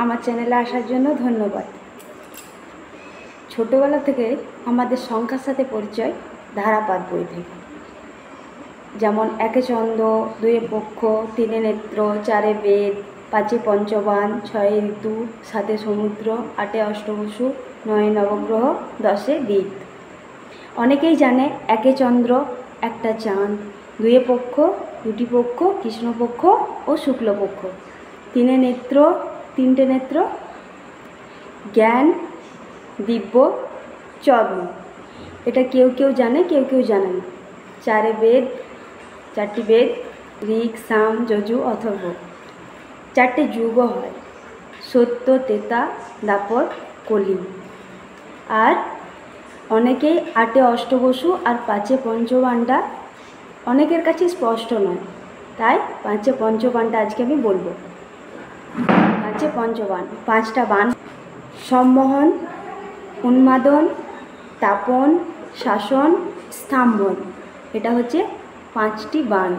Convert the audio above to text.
আমার চ্যানেলে আসার জন্য ধন্যবাদ। ছোটোবেলা থেকে আমাদের সংখ্যার সাথে পরিচয় ধারাপাত বই থেকে, যেমন একে ছন্দ, দুয়ে পক্ষ, তিনে নেত্র, চারে বেদ, পাঁচে পঞ্চবান, ছয়ে ঋতু, সাতে সমুদ্র, আটে অষ্টবসু, নয়ে নবগ্রহ, দশে দিক। অনেকেই জানে একে চন্দ্র, একটা চাঁদ, দুয়ে পক্ষ, দুটি পক্ষ, কৃষ্ণপক্ষ ও শুক্লপক্ষ, তিনে নেত্র, তিনটে নেত্র, জ্ঞান, দিব্য, চর্ম। এটা কেউ কেউ জানে, কেউ কেউ জানে না। চারে বেদ, চারটি বেদ, ঋক, সাম, যজু, অথর্ব। চারটে যুগ হয়, সত্য, ত্রেতা, দ্বাপর, কলি। আর অনেকেই আটে অষ্টবসু আর পাঁচে পঞ্চবানটা অনেকের কাছে স্পষ্ট নয়, তাই পাঁচে পঞ্চবানটা আজকে আমি বলবো। পাঁচে পঞ্চবান, পাঁচটা বান: সম্মোহন, উন্মাদন, তাপন, শাসন, স্তম্ভন। এটা হচ্ছে পাঁচটি বান।